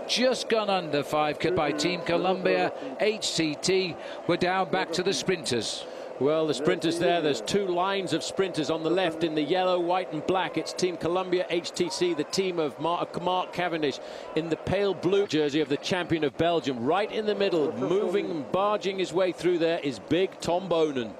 just gone under 5 by Team Columbia. HCT were down back to the sprinters. Well, the sprinters there's two lines of sprinters on the left in the yellow, white and black. It's Team Columbia, HTC, the team of Mark Cavendish in the pale blue jersey of the champion of Belgium. Right in the middle, moving and barging his way through there is big Tom Bonen.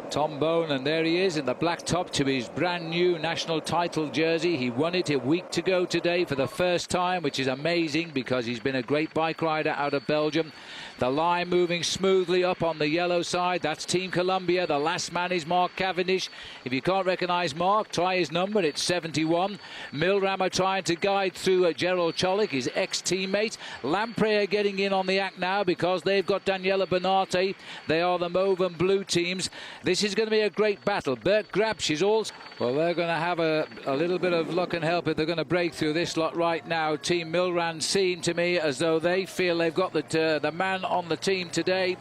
Tom Bonen, there he is in the black top to his brand new national title jersey. He won it a week ago today for the first time, which is amazing because he's been a great bike rider out of Belgium. The line moving smoothly up on the yellow side. That's Team Columbia. The last man is Mark Cavendish. If you can't recognise Mark, try his number. It's 71. Milram are trying to guide through Gerald Cholik, his ex-teammate. Lamprey are getting in on the act now because they've got Daniela Benarte. They are the mauve and blue teams. This is going to be a great battle. Bert Grabsch is also... Well, they're going to have a little bit of luck and help if they're going to break through this lot right now. Team Milram seem to me as though they feel they've got the man on the team today.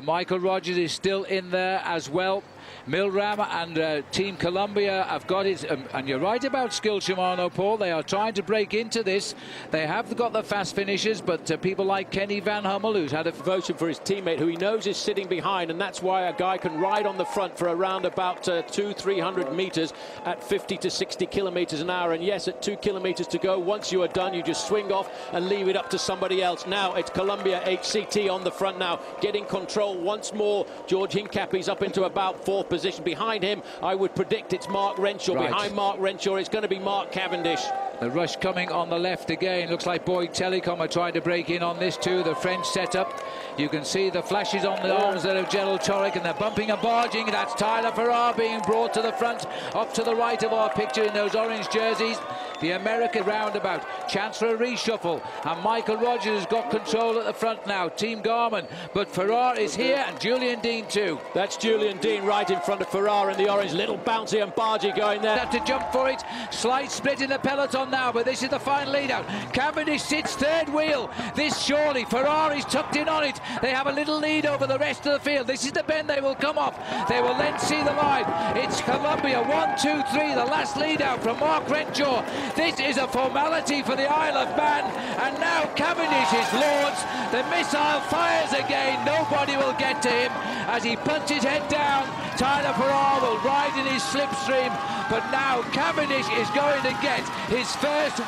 Michael Rogers is still in there as well. Milram and Team Columbia have got it, and you're right about skill, Shimano, Paul. They are trying to break into this. They have got the fast finishers, but people like Kenny Van Hummel, who's had a devotion for his teammate, who he knows is sitting behind, and that's why a guy can ride on the front for around about 200-300 meters at 50 to 60 kilometers an hour. And yes, at 2 kilometers to go, once you are done, you just swing off and leave it up to somebody else. Now it's Columbia HCT on the front now, getting control once more. George Hincapie's up into about 4th position. Behind him, I would predict it's Mark Renshaw. Right. Behind Mark Renshaw, it's going to be Mark Cavendish. The rush coming on the left again. Looks like Boyd Telecom are trying to break in on this too. The French setup. You can see the flashes on the arms there of Gerald Cholik, and they're bumping and barging. That's Tyler Farrar being brought to the front, up to the right of our picture in those orange jerseys. The American roundabout. Chancellor reshuffle, and Michael Rogers has got control at the front now. Team Garmin, but Farrar is here, and Julian Dean too. That's Julian Dean right in front of Farrar in the orange. Little bouncy and bargy going there. Have to jump for it. Slight split in the peloton now, but this is the final lead out. Cavendish sits third wheel. This surely, Farrar is tucked in on it. They have a little lead over the rest of the field. This is the bend they will come off. They will then see the line. It's Columbia, 1, 2, 3, the last lead out from Mark Renshaw. This is a formality for the Isle of Man, and now Cavendish is launched. The missile fires again. Nobody will get to him as he punches head down. Tyler Farrar will ride in his slipstream, but now Cavendish is going to get his first.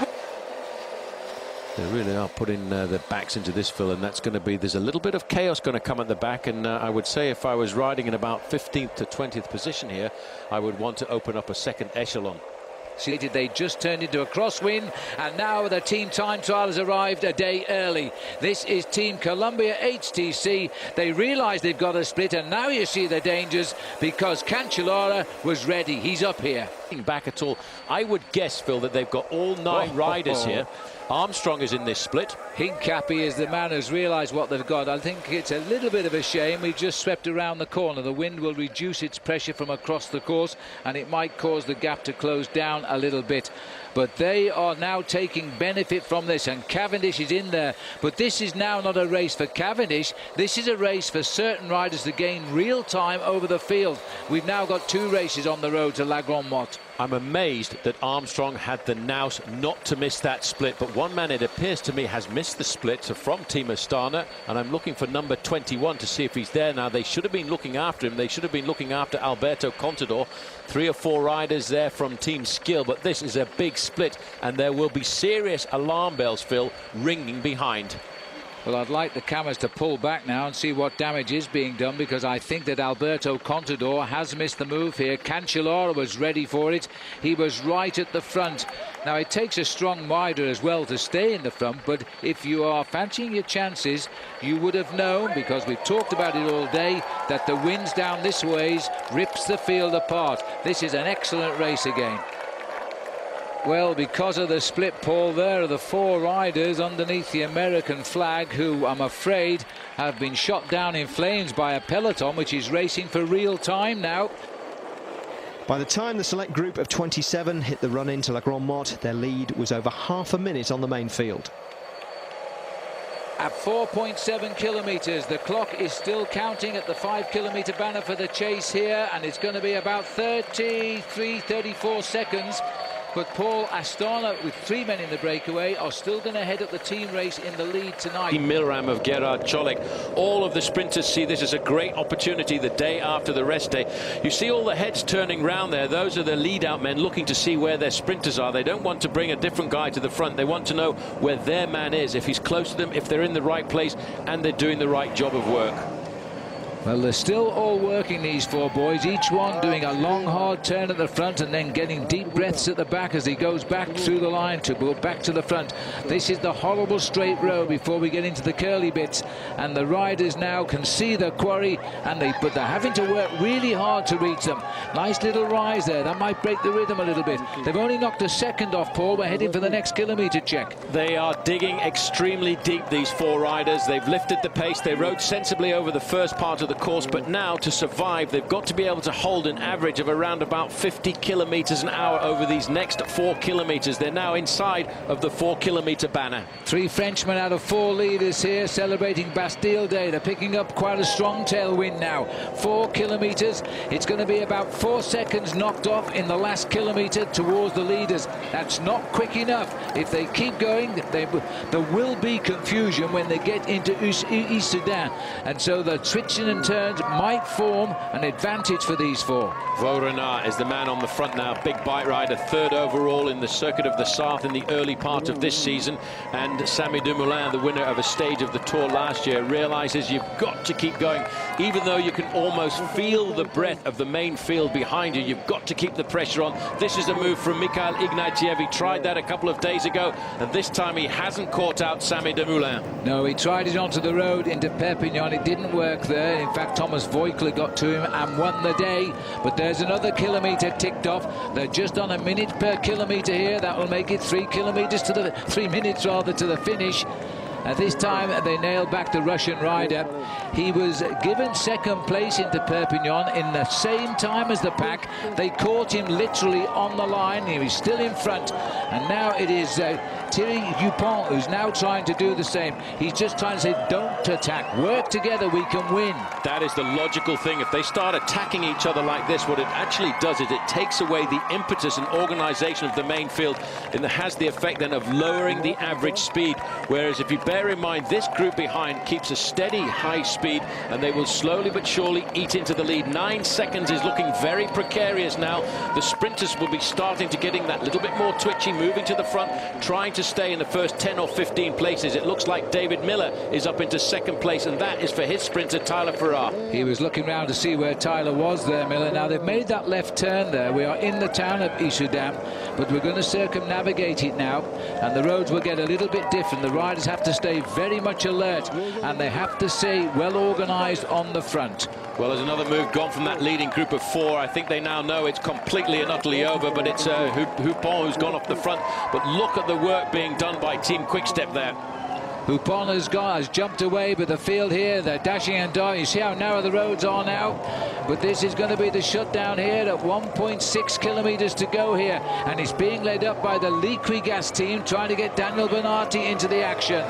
They really are putting their backs into this, Phil, and that's going to be, there's a little bit of chaos going to come at the back, and I would say if I was riding in about 15th to 20th position here, I would want to open up a second echelon. See, they just turned into a crosswind, and now the team time trial has arrived a day early. This is Team Columbia HTC. They realise they've got a split, and now you see the dangers because Cancellara was ready. He's up here. Back at all, I would guess, Phil, that they've got all 9 riders here. Armstrong is in this split. Hincapie is the man who's realised what they've got. I think it's a little bit of a shame. We've just swept around the corner. The wind will reduce its pressure from across the course, and it might cause the gap to close down a little bit. But they are now taking benefit from this, and Cavendish is in there. But this is now not a race for Cavendish. This is a race for certain riders to gain real time over the field. We've now got 2 races on the road to La Grande Motte. I'm amazed that Armstrong had the nous not to miss that split, but one man, it appears to me, has missed the split from Team Astana, and I'm looking for number 21 to see if he's there now. They should have been looking after him. They should have been looking after Alberto Contador. 3 or 4 riders there from Team Skill, but this is a big split, and there will be serious alarm bells, Phil, ringing behind. Well, I'd like the cameras to pull back now and see what damage is being done, because I think that Alberto Contador has missed the move here. Cancellara was ready for it. He was right at the front. Now, it takes a strong rider as well to stay in the front, but if you are fancying your chances, you would have known, because we've talked about it all day, that the winds down this ways rips the field apart. This is an excellent race again. Well, because of the split, Paul, there are the 4 riders underneath the American flag who, I'm afraid, have been shot down in flames by a peloton which is racing for real time now. By the time the select group of 27 hit the run into La Grande Motte, their lead was over half a minute on the main field. At 4.7 kilometres, the clock is still counting at the 5 kilometre banner for the chase here, and it's going to be about 33, 34 seconds But Paul, Astana, with 3 men in the breakaway, are still going to head up the team race in the lead tonight. Milram of Gerard Cholik. All of the sprinters see this as a great opportunity the day after the rest day. You see all the heads turning round there. Those are the lead-out men looking to see where their sprinters are. They don't want to bring a different guy to the front. They want to know where their man is, if he's close to them, if they're in the right place, and they're doing the right job of work. Well, they're still all working, these 4 boys, each one doing a long, hard turn at the front and then getting deep breaths at the back as he goes back through the line to go back to the front. This is the horrible straight road before we get into the curly bits, and the riders now can see the quarry, but they're having to work really hard to reach them. Nice little rise there. That might break the rhythm a little bit. They've only knocked a second off, Paul. We're heading for the next kilometre check. They are digging extremely deep, these 4 riders. They've lifted the pace. They rode sensibly over the first part of the course, but now to survive they've got to be able to hold an average of around about 50 kilometers an hour over these next 4 kilometers. They're now inside of the 4-kilometer banner. 3 Frenchmen out of 4 leaders here celebrating Bastille Day. They're picking up quite a strong tailwind now. 4 kilometers. It's going to be about 4 seconds knocked off in the last kilometer towards the leaders. That's not quick enough. If they keep going, there will be confusion when they get into Issoudun, and so the switching and turns might form an advantage for these 4. Vaurenard is the man on the front now, big bike rider, 3rd overall in the Circuit of the Sarthe in the early part of this season, and Samy Dumoulin, the winner of a stage of the Tour last year, realizes you've got to keep going. Even though you can almost feel the breath of the main field behind you, you've got to keep the pressure on. This is a move from Mikhail Ignatieff. He tried that a couple of days ago, and this time he hasn't caught out Samy Dumoulin. No, he tried it onto the road into Perpignan. It didn't work there. In fact, Thomas Voigtler got to him and won the day. But there's another kilometre ticked off. They're just on a minute per kilometre here. That will make it 3 kilometres to the 3 minutes rather to the finish. At this time, they nailed back the Russian rider. He was given 2nd place into Perpignan in the same time as the pack. They caught him literally on the line. He was still in front. And now it is Thierry Dupont who's now trying to do the same. He's just trying to say, don't attack. Work together, we can win. That is the logical thing. If they start attacking each other like this, what it actually does is it takes away the impetus and organisation of the main field, and it has the effect then of lowering the average speed. Whereas if you bear in mind, this group behind keeps a steady high speed, and they will slowly but surely eat into the lead. 9 seconds is looking very precarious now. The sprinters will be starting to getting that little bit more twitchy, moving to the front, trying to stay in the first 10 or 15 places. It looks like David Miller is up into 2nd place, and that is for his sprinter Tyler Farrar. He was looking round to see where Tyler was there, Miller. Now they've made that left turn there. We are in the town of Issoudun, but we're going to circumnavigate it now, and the roads will get a little bit different. The riders have to stay very much alert, and they have to stay well organised on the front. Well, there's another move gone from that leading group of 4. I think they now know it's completely and utterly over, but it's Hupon who's gone off the front. But look at the work being done by Team Quickstep there. Hupon has jumped away, but the field here, they're dashing and dying. You see how narrow the roads are now? But this is going to be the shutdown here at 1.6 kilometres to go here. And it's being led up by the Liquigas team, trying to get Daniel Bernardi into the action.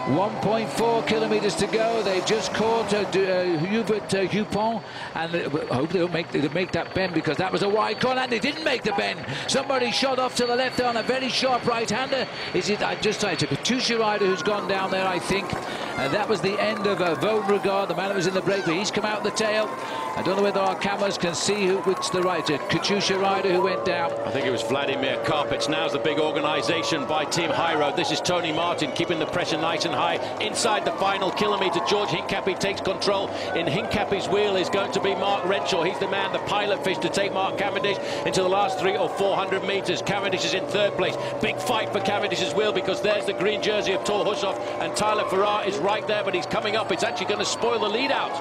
1.4 kilometres to go. They've just caught Hubert Hupon, and I hope they'll make that bend, because that was a wide corner, and they didn't make the bend. Somebody shot off to the left on a very sharp right-hander. It's a Katusha rider who's gone down there, I think. And that was the end of Vaugrenard, the man that was in the break, but he's come out the tail. I don't know whether our cameras can see which the rider, Katusha rider who went down. I think it was Vladimir Karpets. Now's the big organisation by Team High Road. This is Tony Martin keeping the pressure nice and high. Inside the final kilometre, George Hincapie takes control. In Hincapie's wheel is going to be Mark Renshaw. He's the man, the pilot fish, to take Mark Cavendish into the last 300 or 400 metres. Cavendish is in 3rd place. Big fight for Cavendish's wheel, because there's the green jersey of Tor Hushoff, and Tyler Farrar is right there, but he's coming up. It's actually going to spoil the lead out.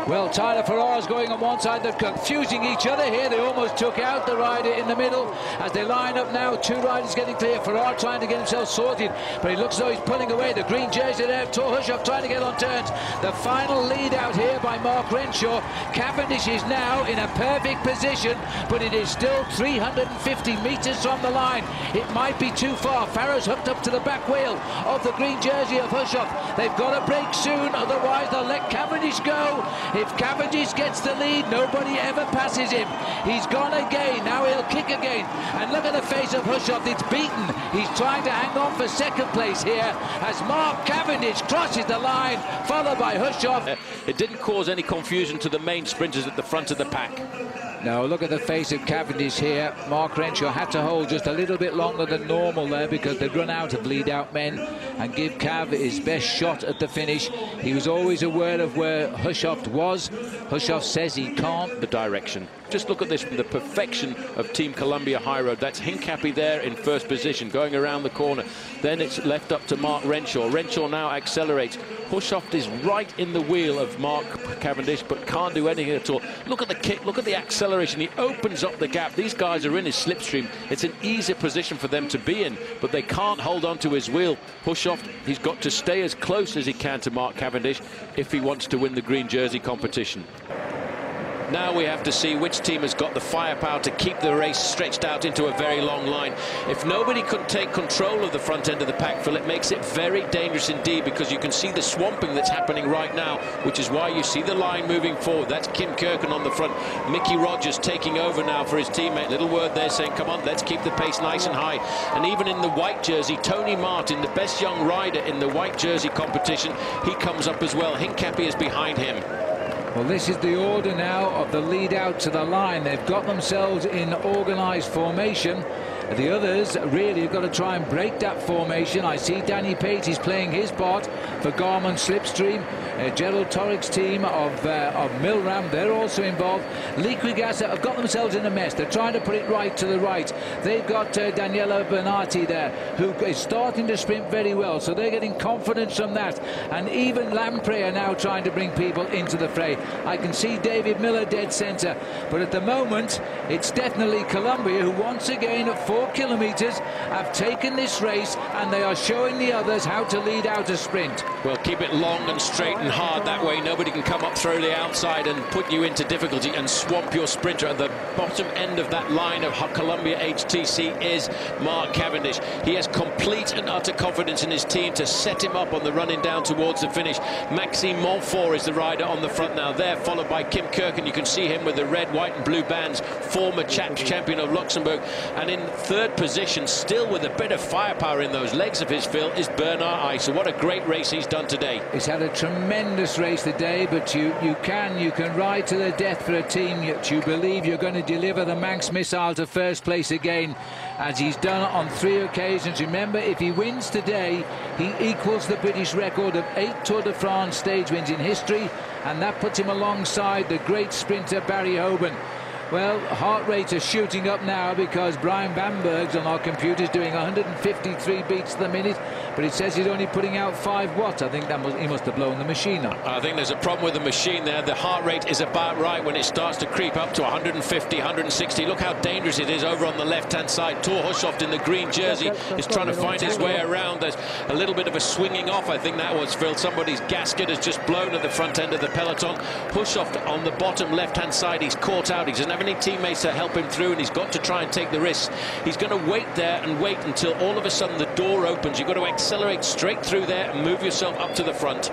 Well, Tyler Farrar is going on one side. They're confusing each other here. They almost took out the rider in the middle. As they line up now, 2 riders getting clear. Farrar trying to get himself sorted, but he looks as though he's pulling away. The green jersey boys are there. Tor Hushoff trying to get on turns. The final lead out here by Mark Renshaw. Cavendish is now in a perfect position, but it is still 350 metres from the line. It might be too far. Farrow's hooked up to the back wheel of the green jersey of Hushoff. They've got to break soon, otherwise they'll let Cavendish go. If Cavendish gets the lead, nobody ever passes him. He's gone again. Now he'll kick again. And look at the face of Hushoff. It's beaten. He's trying to hang on for second place here as Mark Cavendish crosses the line, followed by Hushoff. It didn't cause any confusion to the main sprinters at the front of the pack. No, look at the face of Cavendish here. Mark Renshaw had to hold just a little bit longer than normal there because they'd run out of lead-out men and give Cav his best shot at the finish. He was always aware of where Hushoff was. Hushoff says he can't. The direction. Just look at this from the perfection of Team Columbia High Road. That's Hincapie there in first position, going around the corner. Then it's left up to Mark Renshaw. Renshaw now accelerates. Hushoff is right in the wheel of Mark Cavendish, but can't do anything at all. Look at the kick, look at the acceleration. He opens up the gap. These guys are in his slipstream. It's an easy position for them to be in, but they can't hold on to his wheel. Hushoff, he's got to stay as close as he can to Mark Cavendish if he wants to win the green jersey competition. Now we have to see which team has got the firepower to keep the race stretched out into a very long line. If nobody could take control of the front end of the pack, Phil, it makes it very dangerous indeed, because you can see the swamping that's happening right now, which is why you see the line moving forward. That's Kim Kirken on the front. Mickey Rogers taking over now for his teammate. Little word there saying, come on, let's keep the pace nice and high. And even in the white jersey, Tony Martin, the best young rider in the white jersey competition, he comes up as well. Hincapie is behind him. Well, this is the order now of the lead out to the line. They've got themselves in organised formation. The others really have got to try and break that formation. I see Danny Pate is playing his part for Garmin Slipstream. Gerald Torrick's team of Milram, they're also involved. Liquigas have got themselves in a mess. They're trying to put it right to the right. They've got Daniela Bernardi there, who is starting to sprint very well, so they're getting confidence from that. And even Lamprey are now trying to bring people into the fray. I can see David Miller dead centre, but at the moment it's definitely Columbia who once again at 4 kilometres have taken this race, and they are showing the others how to lead out a sprint. Well, keep it long and straight and hard, that way nobody can come up through the outside and put you into difficulty and swamp your sprinter. At the bottom end of that line of Columbia HTC is Mark Cavendish. He has complete and utter confidence in his team to set him up on the running down towards the finish. Maxime Montfort is the rider on the front now there, followed by Kim Kirken. You can see him with the red, white and blue bands, former champion of Luxembourg. And in third position, still with a bit of firepower in those legs of his, Phil, is Bernard Eisel. What a great race he's done today. He's had a tremendous race today, but you can ride to the death for a team that you believe you're going to deliver the Manx missile to first place again, as he's done on 3 occasions. Remember, if he wins today, he equals the British record of 8 Tour de France stage wins in history, and that puts him alongside the great sprinter Barry Hoban. Well, heart rates are shooting up now because Brian Bamberg's on our computers doing 153 beats the minute, but it says he's only putting out 5 watts. I think he must have blown the machine up. I think there's a problem with the machine there. The heart rate is about right when it starts to creep up to 150, 160. Look how dangerous it is over on the left-hand side. Tor Hushoff in the green jersey is trying to find his way around. There's a little bit of a swinging off, I think that was, Phil. Somebody's gasket has just blown at the front end of the peloton. Hushoff on the bottom left-hand side, he's caught out. He doesn't have any teammates to help him through, and he's got to try and take the risks. He's going to wait there and wait until all of a sudden the door opens. You've got to accelerate straight through there and move yourself up to the front.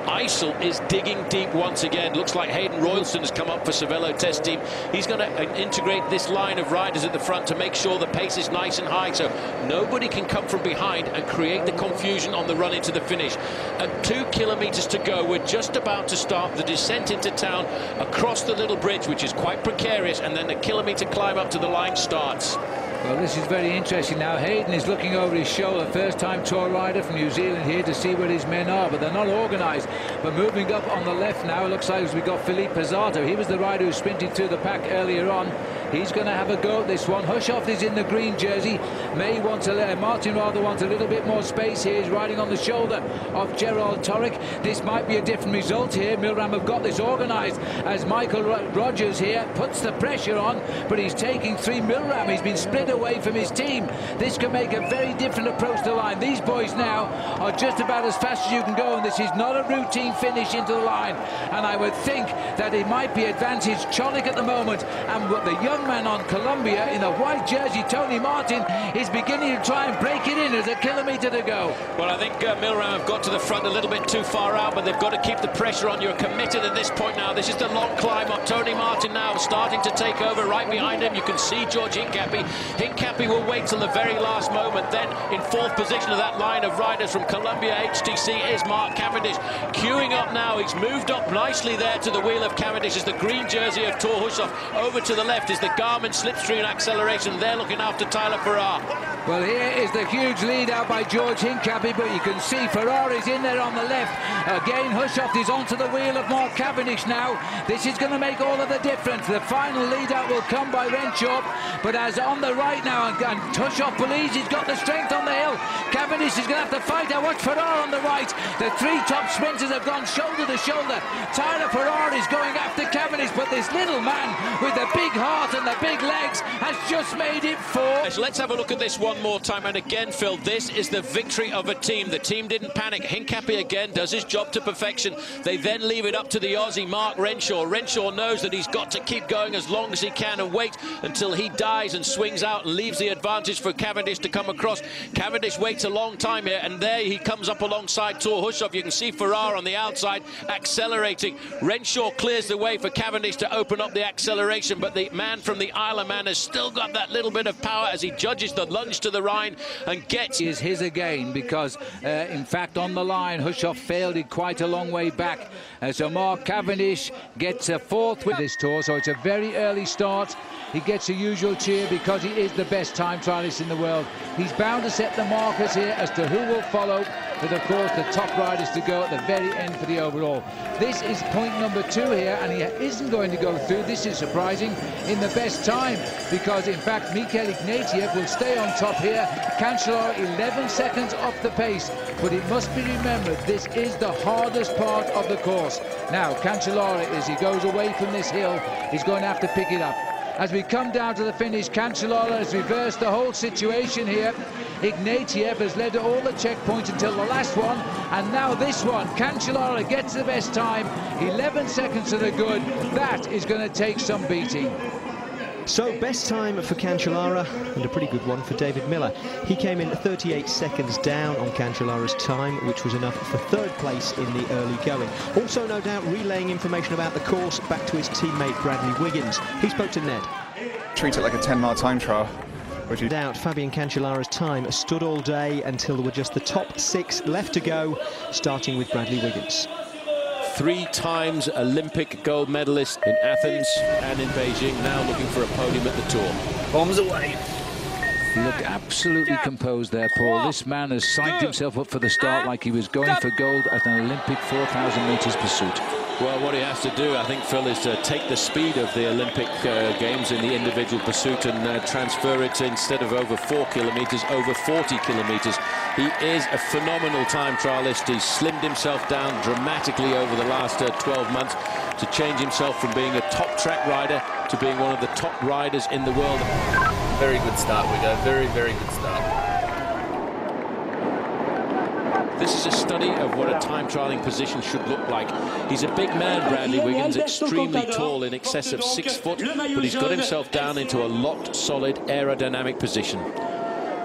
Eisel is digging deep once again. Looks like Hayden Roylston has come up for Cervelo test team. He's going to integrate this line of riders at the front to make sure the pace is nice and high, so nobody can come from behind and create the confusion on the run into the finish. At 2 kilometres to go, we're just about to start the descent into town across the little bridge, which is quite precarious, and then the kilometre climb up to the line starts. Well, this is very interesting now. Hayden is looking over his shoulder, first-time tour rider from New Zealand here, to see where his men are, but they're not organised. But moving up on the left now, it looks like we've got Philippe Pizzato. He was the rider who sprinted through the pack earlier on. He's going to have a go at this one. Hushoff is in the green jersey. Martin rather wants a little bit more space here. He's riding on the shoulder of Gerald Torek. This might be a different result here. Milram have got this organised as Michael Rogers here puts the pressure on, but he's taking 3 Milram. He's been split away from his team. This could make a very different approach to the line. These boys now are just about as fast as you can go, and this is not a routine finish into the line. And I would think that it might be advantage Cholik at the moment, and the young man on Columbia in the white jersey, Tony Martin, is beginning to try and break it in. There's a kilometre to go. Well, I think Milram have got to the front a little bit too far out, but they've got to keep the pressure on. You're committed at this point now. This is the long climb up. Tony Martin now starting to take over. Right behind him, you can see George Hincapie. Hincapie will wait till the very last moment. Then in 4th position of that line of riders from Columbia HTC is Mark Cavendish. Queuing up now. He's moved up nicely there to the wheel of Cavendish as the green jersey of Thor Hushoff. Over to the left is the Garmin slipstream acceleration. They're looking after Tyler Farrar. Well, here is the huge lead out by George Hincapie, but you can see Ferrari's in there on the left. Again, Hushoff is onto the wheel of Mark Cavendish now. This is going to make all of the difference. The final lead out will come by Renshaw, but as on the right now, and Hushoff believes he's got the strength on the hill. Cavendish is going to have to fight. Now watch Farrar on the right. The 3 top sprinters have gone shoulder to shoulder. Tyler Farrar is going after Cavendish, but this little man with the big heart and the big legs has just made it 4. Let's have a look at this one more time. And again, Phil, this is the victory of a team. The team didn't panic. Hincapie again does his job to perfection. They then leave it up to the Aussie Mark Renshaw. Renshaw knows that he's got to keep going as long as he can and wait until he dies and swings out and leaves the advantage for Cavendish to come across. Cavendish waits a long time here, and there he comes up alongside Thor Hushoff. You can see Farrar on the outside accelerating. Renshaw clears the way for Cavendish to open up the acceleration, but the man from the Isle of Man has still got that little bit of power as he judges the lunge to the Rhine and gets... Is his again, because in fact on the line Hushoff failed it quite a long way back. So Mark Cavendish gets a 4th with this tour, so it's a very early start. He gets a usual cheer because he is the best time trialist in the world. He's bound to set the markers here as to who will follow, with of course the top riders to go at the very end for the overall. This is point number 2 here, and he isn't going to go through, this is surprising, in the best time, because in fact Mikhail Ignatiev will stay on top here. Cancellara 11 seconds off the pace, but it must be remembered this is the hardest part of the course. Now Cancellara, as he goes away from this hill, is going to have to pick it up. As we come down to the finish, Cancellara has reversed the whole situation here. Ignatiev has led all the checkpoints until the last one, and now this one. Cancellara gets the best time, 11 seconds to the good. That is going to take some beating. So, best time for Cancellara, and a pretty good one for David Miller. He came in 38 seconds down on Cancellara's time, which was enough for 3rd place in the early going. Also, no doubt, relaying information about the course back to his teammate Bradley Wiggins. He spoke to Ned. Treat it like a 10-mile time trial. No doubt, Fabian Cancellara's time stood all day until there were just the top 6 left to go, starting with Bradley Wiggins. 3 times Olympic gold medalist in Athens and in Beijing, now looking for a podium at the Tour. Bombs away. He looked absolutely composed there, Paul. This man has psyched himself up for the start like he was going for gold at an Olympic 4,000 metres pursuit. Well, what he has to do, I think, Phil, is take the speed of the Olympic Games in the individual pursuit and transfer it, instead of over 4 kilometres, over 40 kilometres. He is a phenomenal time trialist. He's slimmed himself down dramatically over the last 12 months to change himself from being a top track rider to being one of the top riders in the world. Very good start, Wiggo. Very, very good start. This is a study of what a time trialling position should look like. He's a big man, Bradley Wiggins, extremely tall, in excess of 6 foot, but he's got himself down into a locked, solid aerodynamic position.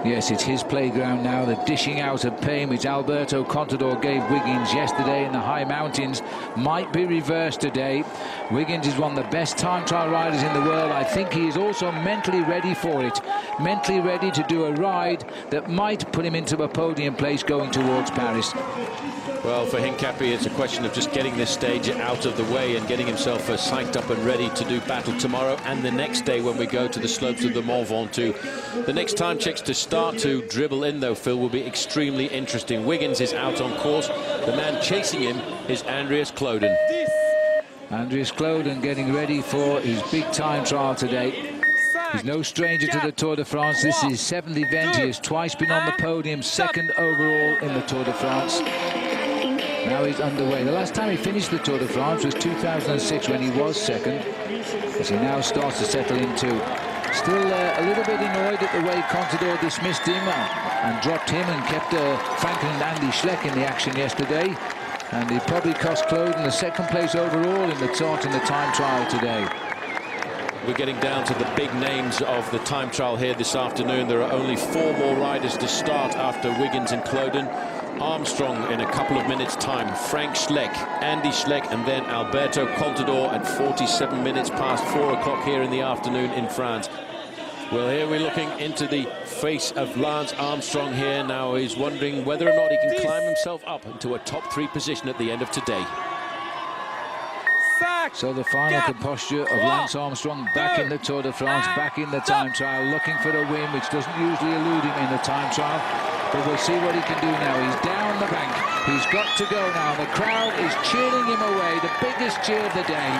Yes, it's his playground now. The dishing out of pain which Alberto Contador gave Wiggins yesterday in the high mountains might be reversed today. Wiggins is one of the best time trial riders in the world. I think he is also mentally ready for it. Mentally ready to do a ride that might put him into a podium place going towards Paris. Well, for Hincapie, it's a question of just getting this stage out of the way and getting himself psyched up and ready to do battle tomorrow and the next day when we go to the slopes of the Mont Ventoux. The next time checks to start to dribble in, though, Phil, will be extremely interesting. Wiggins is out on course. The man chasing him is Andreas Kloden. Andreas Kloden getting ready for his big time trial today. He's no stranger to the Tour de France. This is his 7th event. He has twice been on the podium, 2nd overall in the Tour de France. Now he's underway. The last time he finished the Tour de France was 2006 when he was 2nd, as he now starts to settle into. Still a little bit annoyed at the way Contador dismissed him and dropped him and kept Franklin and Andy Schleck in the action yesterday. And he probably cost Cloden the 2nd place overall in the Tour in the time trial today. We're getting down to the big names of the time trial here this afternoon. There are only 4 more riders to start after Wiggins and Cloden. Armstrong in a couple of minutes' time. Frank Schleck, Andy Schleck, and then Alberto Contador at 47 minutes past 4 o'clock here in the afternoon in France. Well, here we're looking into the face of Lance Armstrong here. Now he's wondering whether or not he can climb himself up into a top 3 position at the end of today. So the final composture of Lance Armstrong back in the Tour de France, back in the time trial, looking for a win, which doesn't usually elude him in the time trial. But we'll see what he can do now. He's down the bank. He's got to go now. The crowd is cheering him away. The biggest cheer of the day.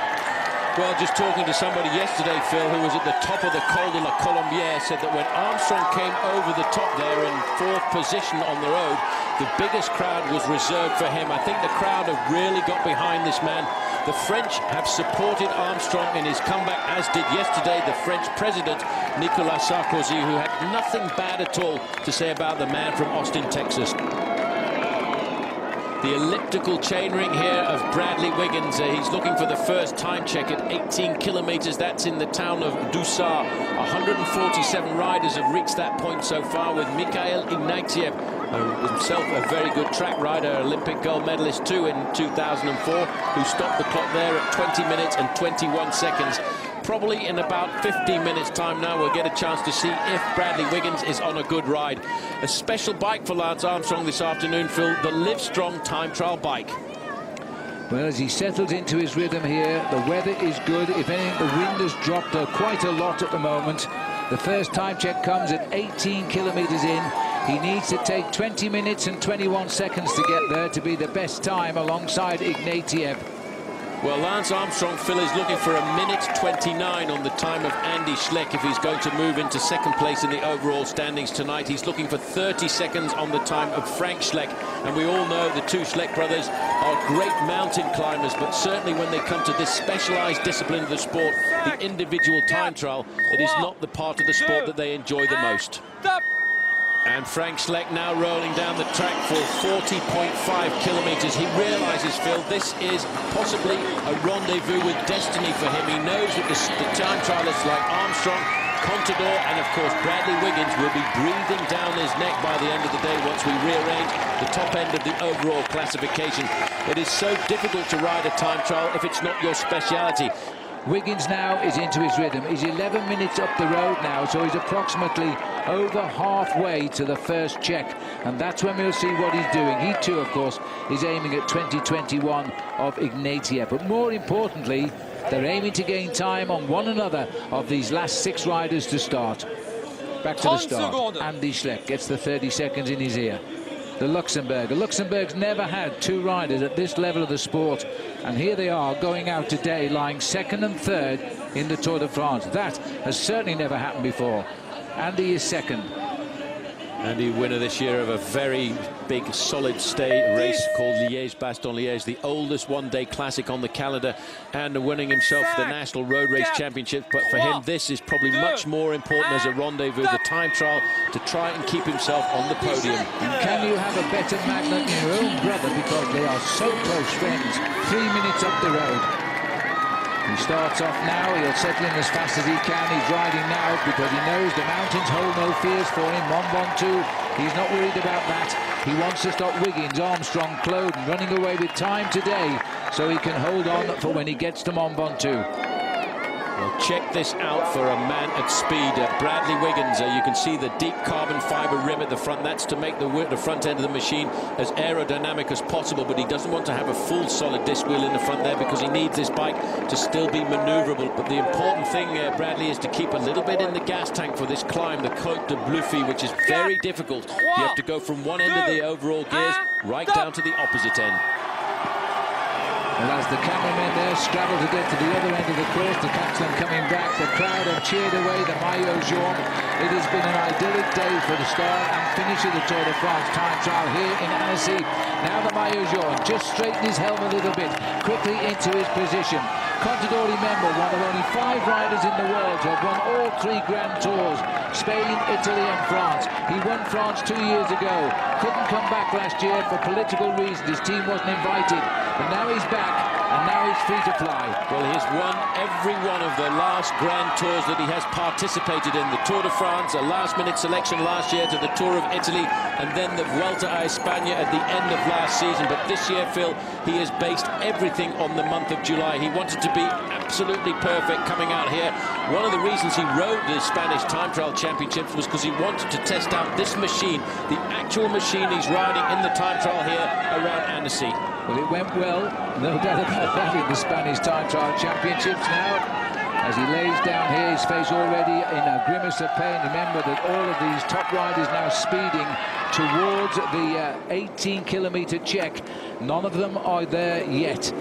Well, just talking to somebody yesterday, Phil, who was at the top of the Col de la Colombière, said that when Armstrong came over the top there in 4th position on the road, the biggest crowd was reserved for him. I think the crowd have really got behind this man. The French have supported Armstrong in his comeback, as did yesterday the French president, Nicolas Sarkozy, who had nothing bad at all to say about the man from Austin, Texas. The elliptical chainring here of Bradley Wiggins. He's looking for the first time check at 18 kilometers. That's in the town of Dussart. 147 riders have reached that point so far, with Mikhail Ignatiev, himself a very good track rider, Olympic gold medalist too in 2004, who stopped the clock there at 20 minutes and 21 seconds. Probably in about 15 minutes time now we'll get a chance to see if Bradley Wiggins is on a good ride. A special bike for Lance Armstrong this afternoon, Phil, the Livestrong time trial bike. Well, as he settles into his rhythm here, the weather is good. If anything, the wind has dropped quite a lot at the moment. The first time check comes at 18 kilometers in. He needs to take 20 minutes and 21 seconds to get there to be the best time alongside Ignatiev. Well, Lance Armstrong, Phil, is looking for 1:29 on the time of Andy Schleck if he's going to move into 2nd place in the overall standings tonight. He's looking for 30 seconds on the time of Frank Schleck. And we all know the 2 Schleck brothers are great mountain climbers, but certainly when they come to this specialized discipline of the sport, the individual time trial, it is not the part of the sport that they enjoy the most. And Frank Schleck now rolling down the track for 40.5 kilometers. He realizes, Phil, this is possibly a rendezvous with destiny for him. He knows that the time trialists like Armstrong, Contador, and of course Bradley Wiggins will be breathing down his neck by the end of the day once we rearrange the top end of the overall classification. It is so difficult to ride a time trial if it's not your speciality. Wiggins now is into his rhythm. He's 11 minutes up the road now, so he's approximately over halfway to the first check, and that's when we'll see what he's doing. He too, of course, is aiming at 2021 of Ignatiev, but more importantly, they're aiming to gain time on one another of these last 6 riders to start. Back to the start. Andy Schleck gets the 30 seconds in his ear. The Luxembourg's never had 2 riders at this level of the sport, and here they are going out today lying 2nd and 3rd in the Tour de France. That has certainly never happened before. Andy is 2nd. Andy, winner this year of a very big solid stay race called Liège-Bastogne-Liège, the oldest one-day classic on the calendar, and winning himself the National Road Race Championship. But for him, this is probably much more important as a rendezvous, the time trial, to try and keep himself on the podium. And can you have a better magnet than your own brother, because they are so close friends? 3 minutes up the road. He starts off now. He'll settle in as fast as he can. He's riding now because he knows the mountains hold no fears for him. Mont Ventoux, he's not worried about that. He wants to stop Wiggins, Armstrong, Cloden running away with time today, so he can hold on for when he gets to Mont Ventoux. Well, check this out for a man at speed. Bradley Wiggins, you can see the deep carbon fiber rim at the front. That's to make the front end of the machine as aerodynamic as possible, but he doesn't want to have a full solid disc wheel in the front there because he needs this bike to still be maneuverable. But the important thing, Bradley, is to keep a little bit in the gas tank for this climb, the Côte de Bluffy, which is very difficult. You have to go from one end of the overall gears right down to the opposite end. Well, as the cameramen there scrabble to get to the other end of the course, to catch them coming back, the crowd have cheered away the maillot jaune. It has been an idyllic day for the start and finish of the Tour de France time trial here in Annecy. Now the maillot jaune just straightened his helm a little bit, quickly into his position. Contador, remember, one of only 5 riders in the world to have won all 3 Grand Tours, Spain, Italy and France. He won France 2 years ago, couldn't come back last year for political reasons, his team wasn't invited, but now he's back and now he's free to fly. Well, he's won every one of the last Grand Tours that he has participated in. The Tour de France, a last-minute selection last year to the Tour of Italy, and then the Vuelta a España at the end of last season. But this year, Phil, he has based everything on the month of July. He wanted to be absolutely perfect coming out here. One of the reasons he rode the Spanish Time Trial Championships was because he wanted to test out this machine, the actual machine he's riding in the time trial here around Annecy. Well, it went well, no doubt about that, in the Spanish Time Trial Championships. Now, as he lays down here, his face already in a grimace of pain. Remember that all of these top riders now speeding towards the 18-kilometre check. None of them are there yet,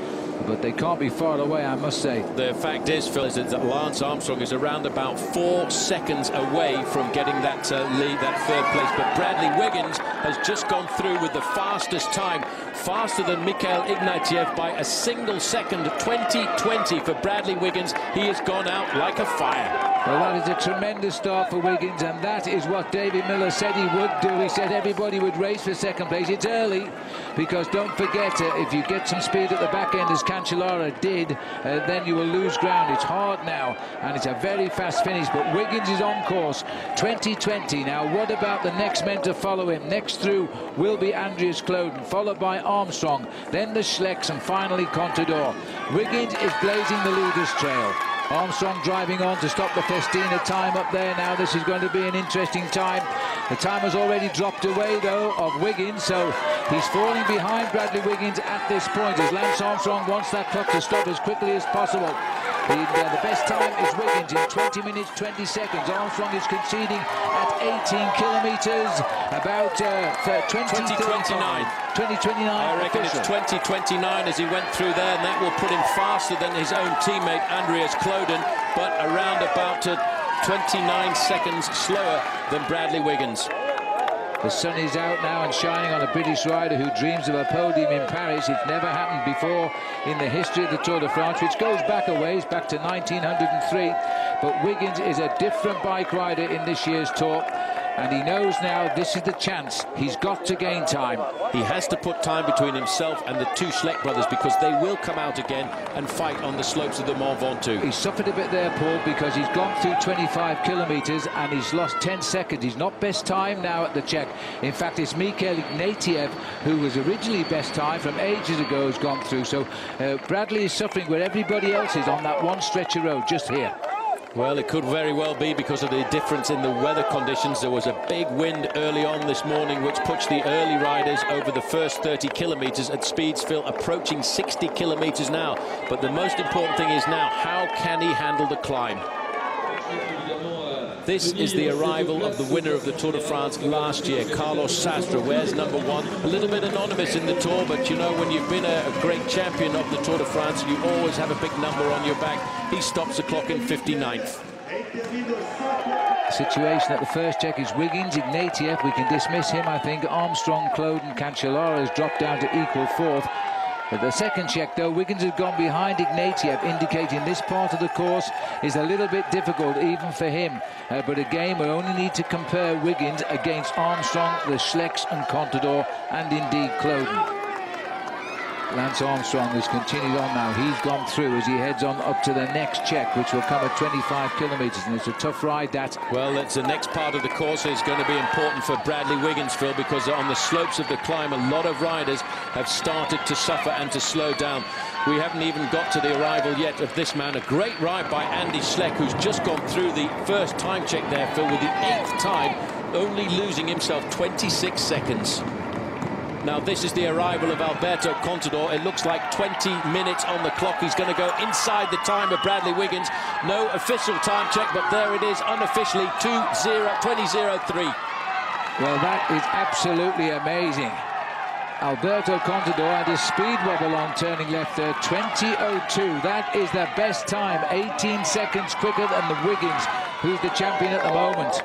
but they can't be far away, I must say. The fact is, Phil, is that Lance Armstrong is around about 4 seconds away from getting that lead, that 3rd place. But Bradley Wiggins has just gone through with the fastest time, faster than Mikhail Ignatieff by a single second. 20:20 for Bradley Wiggins. He has gone out like a fire. Well, that is a tremendous start for Wiggins, and that is what David Miller said he would do. He said everybody would race for 2nd place. It's early, because don't forget, if you get some speed at the back end, as Cancellara did, then you will lose ground. It's hard now, and it's a very fast finish, but Wiggins is on course. 20:20. Now, what about the next men to follow him? Next through will be Andreas Kloden, followed by Armstrong, then the Schlecks, and finally Contador. Wiggins is blazing the leader's trail. Armstrong driving on to stop the Festina time up there. Now this is going to be an interesting time. The time has already dropped away, though, of Wiggins, so he's falling behind Bradley Wiggins at this point, as Lance Armstrong wants that clock to stop as quickly as possible. The best time is Wiggins in 20 minutes 20 seconds. Armstrong is conceding at 18 kilometres, about 20:29. 20:29. I reckon it's 20:29 as he went through there, and that will put him faster than his own teammate Andreas Kloden, but around about 29 seconds slower than Bradley Wiggins. The sun is out now and shining on a British rider who dreams of a podium in Paris. It's never happened before in the history of the Tour de France, which goes back a ways, back to 1903. But Wiggins is a different bike rider in this year's Tour, and he knows now this is the chance. He's got to gain time. He has to put time between himself and the 2 Schleck brothers, because they will come out again and fight on the slopes of the Mont Ventoux. He suffered a bit there, Paul, because he's gone through 25 kilometres and he's lost 10 seconds. He's not best time now at the check. In fact, it's Mikhail Ignatieff, who was originally best time from ages ago, has gone through. So Bradley is suffering where everybody else is on that one stretch of road just here. Well, it could very well be because of the difference in the weather conditions. There was a big wind early on this morning, which pushed the early riders over the first 30 kilometres at speeds, Phil, approaching 60 kilometres now. But the most important thing is now, how can he handle the climb? This is the arrival of the winner of the Tour de France last year, Carlos Sastre. Where's #1? A little bit anonymous in the Tour, but you know, when you've been a great champion of the Tour de France, you always have a big number on your back. He stops the clock in 59th. The situation at the first check is Wiggins, Ignatieff. We can dismiss him, I think. Armstrong, Kloden, Cancellara has dropped down to equal 4th. At the second check, though, Wiggins has gone behind Ignatieff, indicating this part of the course is a little bit difficult even for him. But again, we only need to compare Wiggins against Armstrong, the Schlecks and Contador, and indeed Kloden. Lance Armstrong has continued on now. He's gone through as he heads on up to the next check, which will come at 25 kilometres, and it's a tough ride, that. Well, it's the next part of the course is going to be important for Bradley Wiggins, Phil, because on the slopes of the climb, a lot of riders have started to suffer and to slow down. We haven't even got to the arrival yet of this man. A great ride by Andy Schleck, who's just gone through the first time check there, Phil, with the 8th time, only losing himself 26 seconds. Now, this is the arrival of Alberto Contador. It looks like 20 minutes on the clock. He's going to go inside the time of Bradley Wiggins. No official time check, but there it is, unofficially, 20:03. Well, that is absolutely amazing. Alberto Contador had his speed wobble on turning left there, 20.02. That is the best time, 18 seconds quicker than the Wiggins, who's the champion at the moment.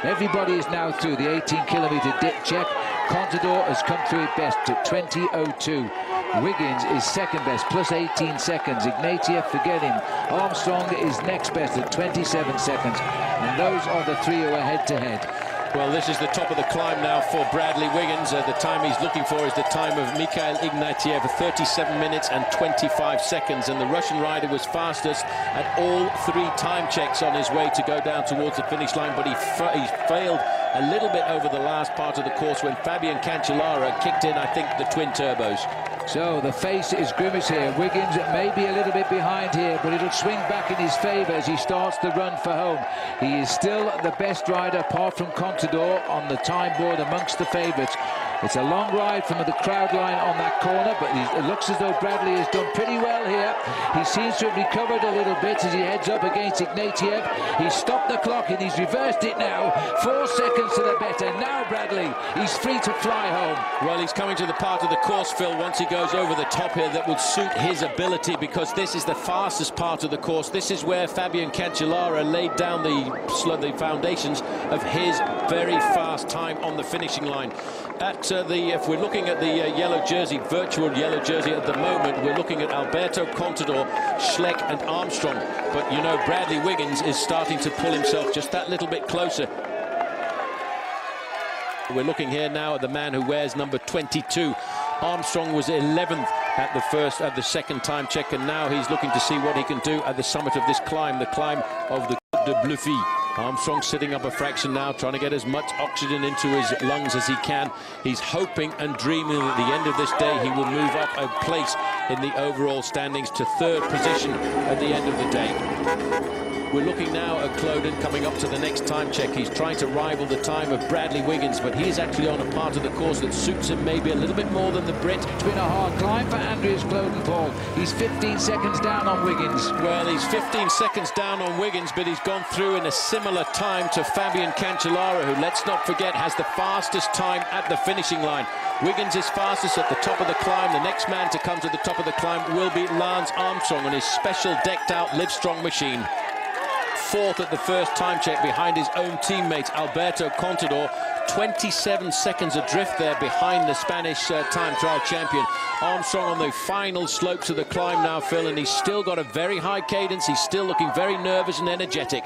Everybody is now through the 18-kilometre dip check. Contador has come through it best at 20.02. Wiggins is second best, plus 18 seconds. Ignatieff, forget him. Armstrong is next best at 27 seconds. And those are the three who are head-to-head. Well, this is the top of the climb now for Bradley Wiggins. The time he's looking for is the time of Mikhail Ignatieff, 37 minutes and 25 seconds. And the Russian rider was fastest at all three time checks on his way to go down towards the finish line, but he failed a little bit over the last part of the course when Fabian Cancellara kicked in, I think, the twin turbos. So the face is grimace here. Wiggins may be a little bit behind here, but it'll swing back in his favour as he starts the run for home. He is still the best rider, apart from Contador, on the time board amongst the favourites. It's a long ride from the crowd line on that corner, but it looks as though Bradley has done pretty well here. He seems to have recovered a little bit as he heads up against Ignatieff. He's stopped the clock and he's reversed it now. 4 seconds to the better. Now Bradley, he's free to fly home. Well, he's coming to the part of the course, Phil, once he goes over the top here that would suit his ability, because this is the fastest part of the course. This is where Fabian Cancellara laid down the foundations of his very fast time on the finishing line. If we're looking at the yellow jersey, virtual yellow jersey at the moment, we're looking at Alberto Contador, Schleck and Armstrong. But, you know, Bradley Wiggins is starting to pull himself just that little bit closer. We're looking here now at the man who wears number 22. Armstrong was 11th at the second time check, and now he's looking to see what he can do at the summit of this climb, the climb of the Côte de Bluffy. Armstrong sitting up a fraction now, trying to get as much oxygen into his lungs as he can. He's hoping and dreaming that at the end of this day he will move up a place in the overall standings to third position at the end of the day. We're looking now at Cloden coming up to the next time check. He's trying to rival the time of Bradley Wiggins, but he's actually on a part of the course that suits him maybe a little bit more than the Brit. It's been a hard climb for Andreas Cloden, Paul. He's 15 seconds down on Wiggins. Well, he's 15 seconds down on Wiggins, but he's gone through in a similar time to Fabian Cancellara, who, let's not forget, has the fastest time at the finishing line. Wiggins is fastest at the top of the climb. The next man to come to the top of the climb will be Lance Armstrong on his special decked-out Livestrong machine. Fourth at the first time check behind his own teammate Alberto Contador, 27 seconds adrift there behind the Spanish time trial champion. Armstrong on the final slopes of the climb now, Phil, and he's still got a very high cadence. He's still looking very nervous and energetic.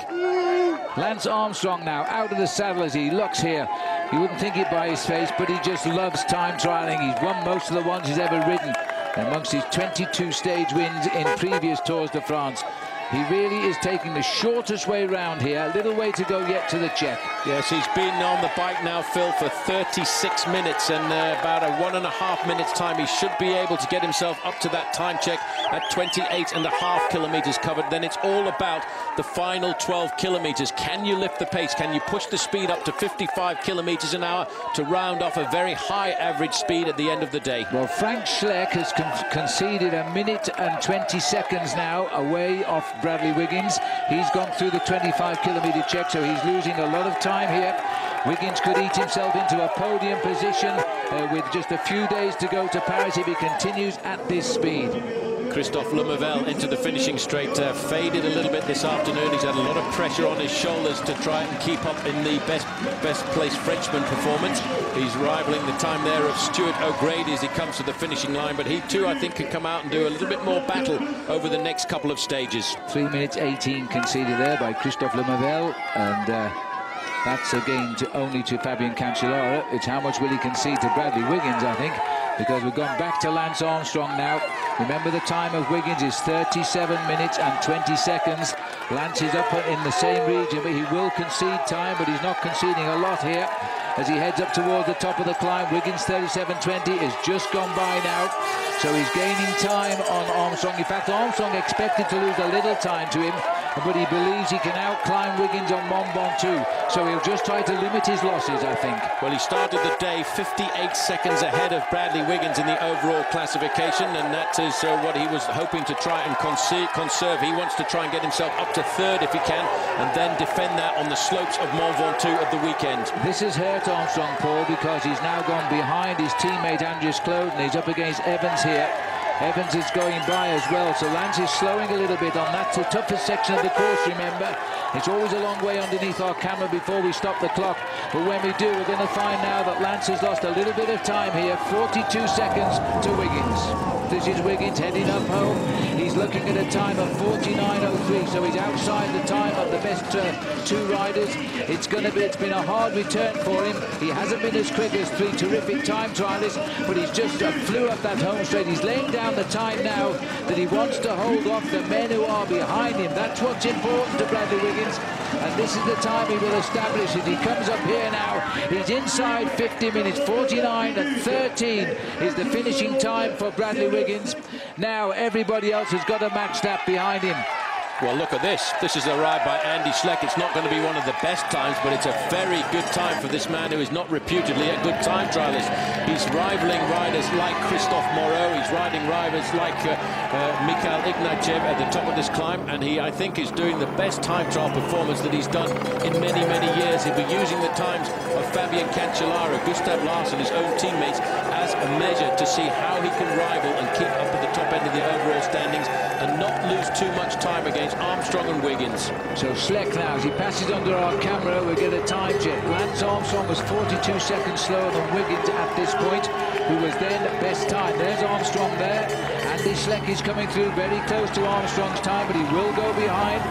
Lance Armstrong now out of the saddle as he looks here. You wouldn't think it by his face, but he just loves time trialing. He's won most of the ones he's ever ridden amongst his 22 stage wins in previous Tours de France. He really is taking the shortest way round here. A little way to go yet to the check. Yes, he's been on the bike now, Phil, for 36 minutes, and about a 1.5 minutes time he should be able to get himself up to that time check at 28.5 kilometres covered. Then it's all about the final 12 kilometres. Can you lift the pace? Can you push the speed up to 55 kilometres an hour to round off a very high average speed at the end of the day? Well, Frank Schleck has conceded 1 minute and 20 seconds now away off Bradley Wiggins. He's gone through the 25-kilometre check, so he's losing a lot of time here. Wiggins could eat himself into a podium position with just a few days to go to Paris if he continues at this speed. Christophe Lemavelle into the finishing straight, faded a little bit this afternoon. He's had a lot of pressure on his shoulders to try and keep up in the best place Frenchman performance. He's rivaling the time there of Stuart O'Grady as he comes to the finishing line, but he too, I think, can come out and do a little bit more battle over the next couple of stages. 3 minutes 18 conceded there by Christophe Lemavelle, and that's again only to Fabian Cancellara. It's how much will he concede to Bradley Wiggins, I think, because we've gone back to Lance Armstrong now. Remember, the time of Wiggins is 37 minutes and 20 seconds. Lance is up in the same region, but he will concede time, but he's not conceding a lot here as he heads up towards the top of the climb. Wiggins 37.20 is just gone by now, so he's gaining time on Armstrong. In fact, Armstrong expected to lose a little time to him, but he believes he can outclimb Wiggins on Mont Ventoux, so he'll just try to limit his losses, I think. Well, he started the day 58 seconds ahead of Bradley Wiggins in the overall classification, and that is what he was hoping to try and conserve. He wants to try and get himself up to third if he can, and then defend that on the slopes of Mont Ventoux at the weekend. This has hurt Armstrong, Paul, because he's now gone behind his teammate Andreas Kloden. He's up against Evans here. Evans is going by as well, so Lance is slowing a little bit on that. The toughest section of the course, remember. It's always a long way underneath our camera before we stop the clock, but when we do, we're going to find now that Lance has lost a little bit of time here. 42 seconds to Wiggins. This is Wiggins heading up home. He's looking at a time of 49.03, so he's outside the time of the best two riders. It's been a hard return for him. He hasn't been as quick as three terrific time trialists, but he's just flew up that home straight. He's laying down the time now that he wants to hold off the men who are behind him. That's what's important to Bradley Wiggins, and this is the time he will establish as he comes up here now. He's inside 50 minutes. 49.13 is the finishing time for Bradley Wiggins. Now everybody else has got a match that behind him. Well, look at this. This is a ride by Andy Schleck. It's not going to be one of the best times, but it's a very good time for this man who is not reputedly a good time trialist. He's rivaling riders like Christophe Moreau. He's riding riders like Mikhail Ignatiev at the top of this climb, and he, I think, is doing the best time trial performance that he's done in many, many years. He'll be using the times of Fabian Cancellara, Gustav Larsen, his own teammates, as a measure to see how he can rival and keep up at the top end of the overall standings and not lose too much time against Armstrong and Wiggins. So Schleck now, as he passes under our camera, we get a time check. Lance Armstrong was 42 seconds slower than Wiggins at this point, who was then best time. There's Armstrong there. Andy Schleck is coming through very close to Armstrong's time, but he will go behind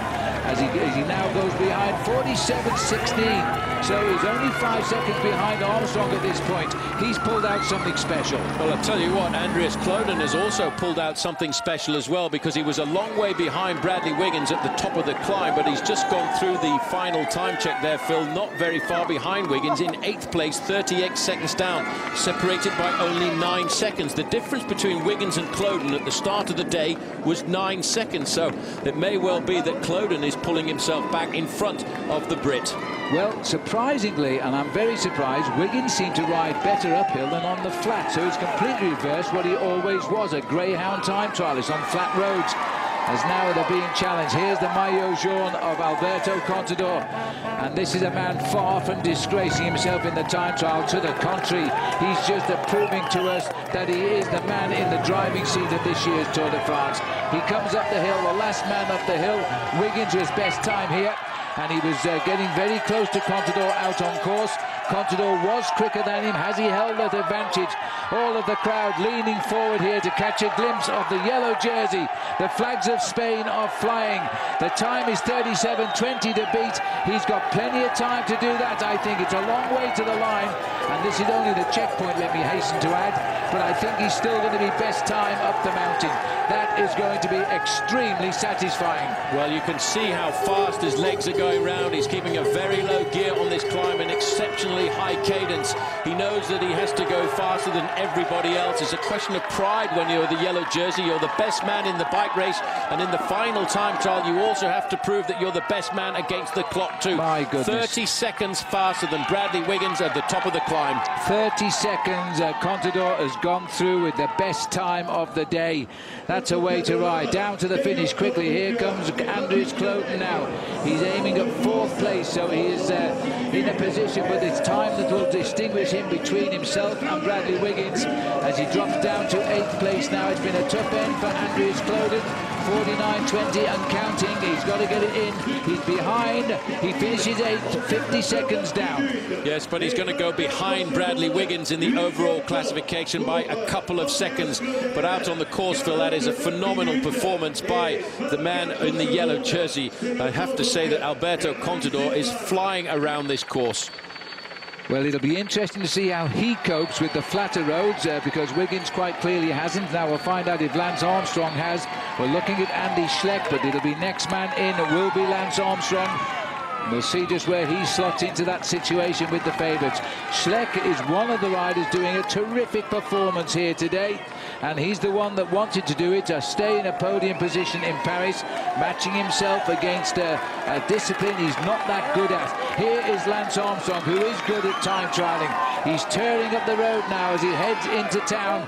as he now goes behind 47.16. So he's only 5 seconds behind Armstrong at this point. He's pulled out something special. Well, I'll tell you what, Andreas Kloden has also pulled out something special as well, because he was a long way behind Bradley Wiggins at the top of the climb, but he's just gone through the final time check there, Phil, not very far behind Wiggins in 8th place, 38 seconds down, separated by only 9 seconds. The difference between Wiggins and Kloden at the start of the day was 9 seconds, so it may well be that Kloden is pulling himself back in front of the Brit. Well, surprisingly, and I'm very surprised, Wiggins seemed to ride better uphill than on the flat, so he's completely reversed what he always was, a greyhound time trialist on flat roads. As now they're being challenged. Here's the maillot jaune of Alberto Contador, and this is a man far from disgracing himself in the time trial. To the contrary, he's just proving to us that he is the man in the driving seat of this year's Tour de France. He comes up the hill, the last man up the hill. Wiggins was best time here, and he was getting very close to Contador out on course. Contador was quicker than him. Has he held that advantage? All of the crowd leaning forward here to catch a glimpse of the yellow jersey. The flags of Spain are flying. The time is 37.20 to beat. He's got plenty of time to do that. I think it's a long way to the line, and this is only the checkpoint, let me hasten to add, but I think he's still going to be best time up the mountain. That is going to be extremely satisfying. Well, you can see how fast his legs are going round. He's keeping a very low gear on this climb, an exceptionally high cadence. He knows that he has to go faster than everybody else. It's a question of pride when you're the yellow jersey. You're the best man in the bike race, and in the final time trial you also have to prove that you're the best man against the clock too. My goodness. 30 seconds faster than Bradley Wiggins at the top of the climb. 30 seconds. Contador has gone through with the best time of the day. That's a way to ride. Down to the finish quickly. Here comes Andreas Kloden now. He's aiming at 4th place, so he is in a position, but it's time that will distinguish him between himself and Bradley Wiggins as he drops down to 8th place now. It's been a tough end for Andreas Kloden. 49.20 and counting. He's got to get it in. He's behind. He finishes 8th, 50 seconds down. Yes, but he's going to go behind Bradley Wiggins in the overall classification by a couple of seconds. But out on the course, Phil, that is a phenomenal performance by the man in the yellow jersey. I have to say that Alberto Contador is flying around this course. Well, it'll be interesting to see how he copes with the flatter roads, because Wiggins quite clearly hasn't. Now we'll find out if Lance Armstrong has. We're looking at Andy Schleck, but it'll be next man in. It will be Lance Armstrong. We'll see just where he slots into that situation with the favourites. Schleck is one of the riders doing a terrific performance here today. and he's the one that wanted to do it, to stay in a podium position in Paris, matching himself against a discipline he's not that good at. Here is Lance Armstrong, who is good at time trialing. He's turning up the road now as he heads into town.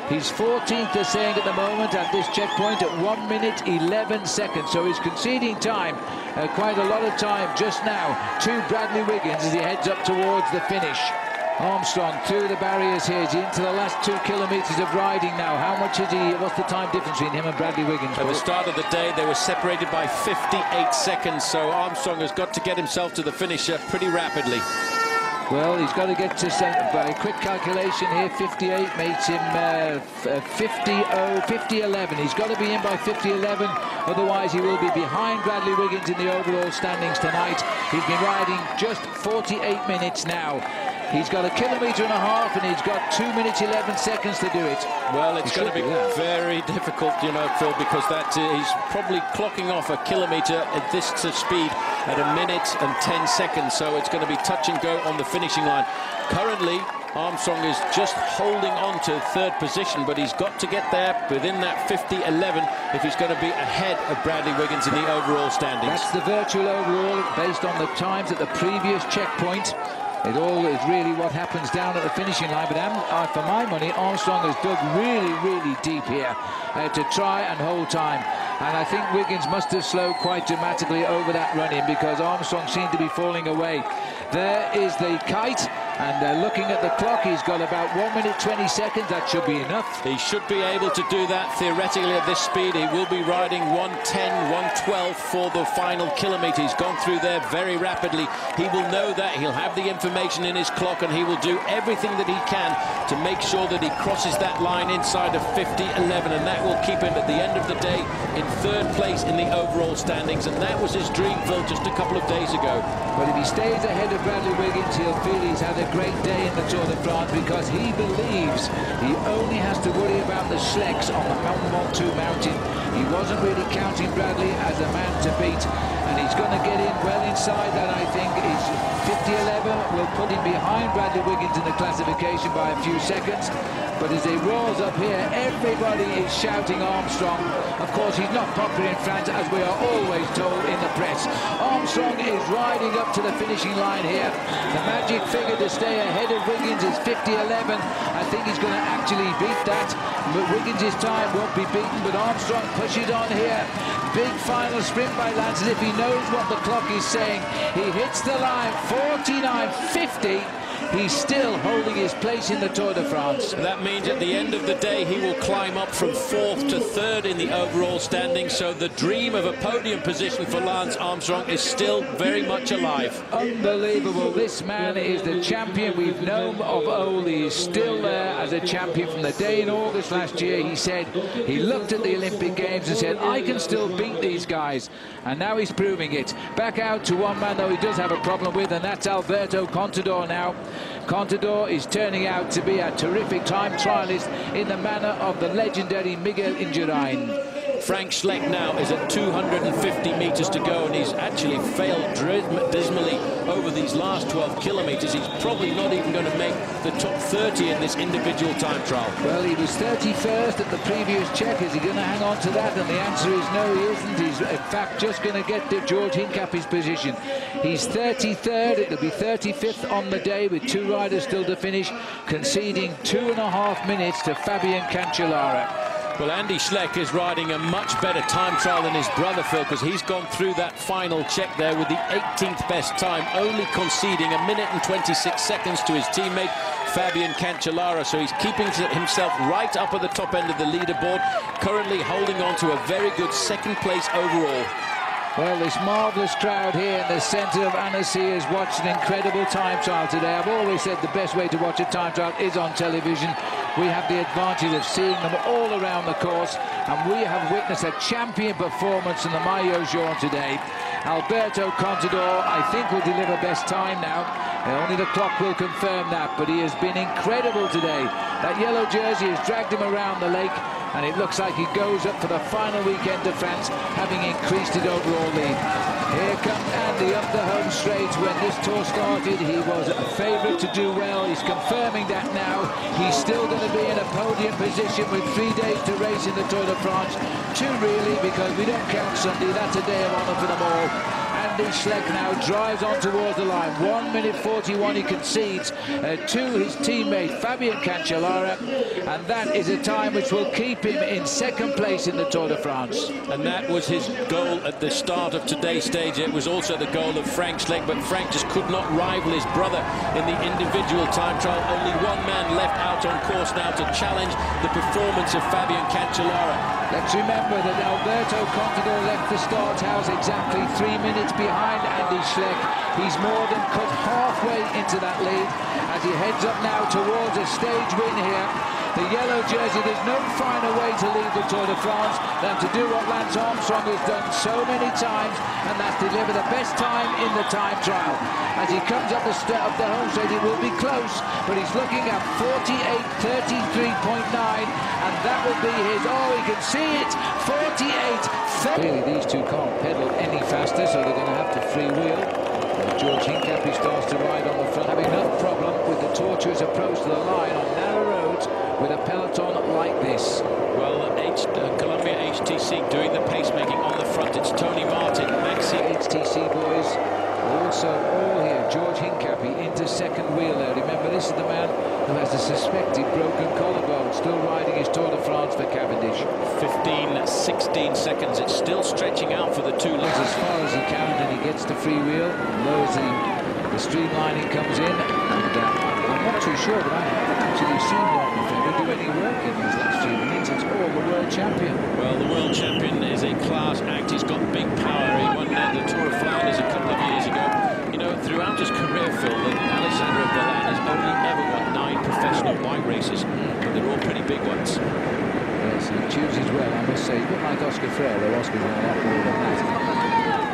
He's 14th, they're saying, at the moment at this checkpoint at 1 minute 11 seconds. So he's conceding time, quite a lot of time just now, to Bradley Wiggins as he heads up towards the finish. Armstrong through the barriers here. He's into the last 2 kilometres of riding now. How much is he? What's the time difference between him and Bradley Wiggins? At the start of the day, they were separated by 58 seconds. So Armstrong has got to get himself to the finisher pretty rapidly. Well, he's got to get to by a quick calculation here. 58 makes him 50-11. He's got to be in by 50-11, otherwise he will be behind Bradley Wiggins in the overall standings tonight. He's been riding just 48 minutes now. He's got 1.5 kilometres and he's got 2 minutes 11 seconds to do it. Well, it's going to be very difficult, you know, Phil, because that he's probably clocking off 1 kilometre at this speed at 1 minute and 10 seconds. So it's going to be touch and go on the finishing line. Currently, Armstrong is just holding on to 3rd position, but he's got to get there within that 50-11 if he's going to be ahead of Bradley Wiggins in the overall standings. That's the virtual overall based on the times at the previous checkpoint. It all is really what happens down at the finishing line, but for my money, Armstrong has dug really, really deep here to try and hold time. And I think Wiggins must have slowed quite dramatically over that run-in because Armstrong seemed to be falling away. There is the kite, and looking at the clock, he's got about 1 minute 20 seconds. That should be enough. He should be able to do that theoretically at this speed. He will be riding 1:10, 1:12 for the final kilometre. He's gone through there very rapidly. He will know that. He'll have the information in his clock, and he will do everything that he can to make sure that he crosses that line inside of 50-11, and that will keep him at the end of the day in 3rd place in the overall standings, and that was his dream, Phil, just a couple of days ago. But if he stays ahead of Bradley Wiggins, he'll feel he's had a great day in the Tour de France because he believes he only has to worry about the Slecks on the Mont Ventoux mountain. He wasn't really counting Bradley as a man to beat, and he's going to get in well inside that. I think is 50-11 will put him behind Bradley Wiggins in the classification by a few seconds. But as he rolls up here, everybody is shouting Armstrong. Of course, he's not popular in France, as we are always told in the press. Armstrong is riding up to the finishing line here. The magic figure to stay ahead of Wiggins is 50-11. I think he's going to actually beat that. But Wiggins' time won't be beaten, but Armstrong pushes on here. Big final sprint by Lance, as if he knows what the clock is saying. He hits the line, 49.50. He's still holding his place in the Tour de France. That means at the end of the day, he will climb up from 4th to 3rd in the overall standing. So the dream of a podium position for Lance Armstrong is still very much alive. Unbelievable. This man is the champion we've known of old. He is still there as a champion from the day in August last year. He said he looked at the Olympic Games and said, I can still beat these guys. And now he's proving it. Back out to one man, though, he does have a problem with, and that's Alberto Contador now. Contador is turning out to be a terrific time trialist in the manner of the legendary Miguel Indurain. Frank Schleck now is at 250 metres to go, and he's actually failed dismally over these last 12 kilometres. He's probably not even going to make the top 30 in this individual time trial. Well, he was 31st at the previous check. Is he going to hang on to that? And the answer is no, he isn't. He's, in fact, just going to get to George Hincapie's position. He's 33rd. It'll be 35th on the day with 2 riders still to finish, conceding 2.5 minutes to Fabian Cancellara. Well, Andy Schleck is riding a much better time trial than his brother, Phil, because he's gone through that final check there with the 18th best time, only conceding 1 minute and 26 seconds to his teammate, Fabian Cancellara. So he's keeping himself right up at the top end of the leaderboard, currently holding on to a very good 2nd place overall. Well, this marvellous crowd here in the centre of Annecy has watched an incredible time trial today. I've always said the best way to watch a time trial is on television. We have the advantage of seeing them all around the course, and we have witnessed a champion performance in the Maillot Jaune today. Alberto Contador, I think, will deliver best time now. Only the clock will confirm that, but he has been incredible today. That yellow jersey has dragged him around the lake. and it looks like he goes up for the final weekend of France, having increased his overall lead. Here comes Andy up the home straight. When this tour started, he was a favourite to do well. He's confirming that now. He's still going to be in a podium position with 3 days to race in the Tour de France. 2 really, because we don't count Sunday. That's a day of honour for them all. Andy Schleck now drives on towards the line. 1 minute 41 he concedes to his teammate Fabian Cancellara, and that is a time which will keep him in second place in the Tour de France. And that was his goal at the start of today's stage. It was also the goal of Frank Schleck, but Frank just could not rival his brother in the individual time trial. Only one man left out on course now to challenge the performance of Fabian Cancellara. Let's remember that Alberto Contador left the start house exactly 3 minutes behind Andy Schleck. He's more than cut halfway into that lead as he heads up now towards a stage win here. The yellow jersey, there's no finer way to leave the Tour de France than to do what Lance Armstrong has done so many times, and that's deliver the best time in the time trial. As he comes up the home straight, it will be close, but he's looking at 48.33.9, and that will be his, oh, he can see it, 48. Clearly these two can't pedal any faster, so they're going to have to freewheel. George Hincapie starts to ride on the front, having no problem with the tortuous approach to the line on narrow roads with a peloton like this. Well, Columbia HTC doing the pacemaking on the front. It's Tony Martin, Maxi. HTC boys also all here. George Hincapie into second wheel there. Remember, this is the man who has a suspected broken collarbone, still riding his Tour de France for Cavendish. 15-16 seconds. It's still stretching out for the two legs as far as he can, and he gets the free wheel, lowers the streamlining comes in, and I'm not too sure, but I haven't actually seen Lefebvre do any work in these last few minutes. It's all the world champion. Well, the world champion is a class act. He's got big power. He won the Tour of Flanders a couple of years ago. You know, throughout his career, Phil, Alessandro Ballan has only ever won 9 professional bike races, but they're all pretty big ones. Yes, he chooses well, I must say. A bit like Oscar Freire, though Oscar's won a lot more than that.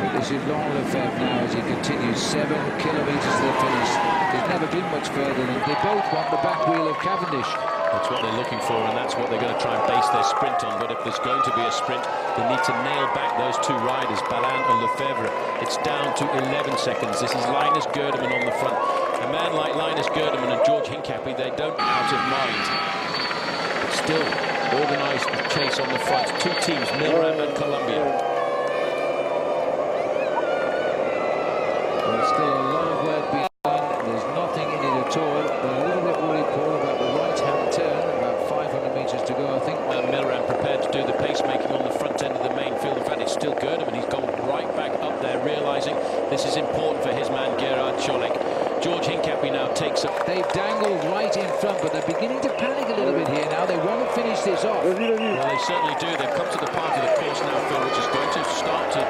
But this is Laurent Lefebvre now as he continues 7 kilometres to the finish. He's never been much further than they both want the back wheel of Cavendish. That's what they're looking for, and that's what they're going to try and base their sprint on. But if there's going to be a sprint, they need to nail back those two riders, Ballan and Lefebvre. It's down to 11 seconds. This is Linus Gerdemann on the front. A man like Linus Gerdemann and George Hincapie, they don't out of mind. But still, organised chase on the front. 2 teams, Milram and Columbia. Well, still a lot of work being done. There's nothing in it at all. They're a little bit worried, Paul, about the right-hand turn. About 500 metres to go, I think. Milram prepared to do the pacemaking on the front end of the main field. In fact, it's still Gerdemann. He's gone right back up there, realising this is important for his man, Gerard Scholek. George Hincapie now takes up. They've dangled right in front, but they're beginning to panic a little bit here now. They want to finish this off. Well, they certainly do. They've come to the part of the course now, Phil, which is going to start to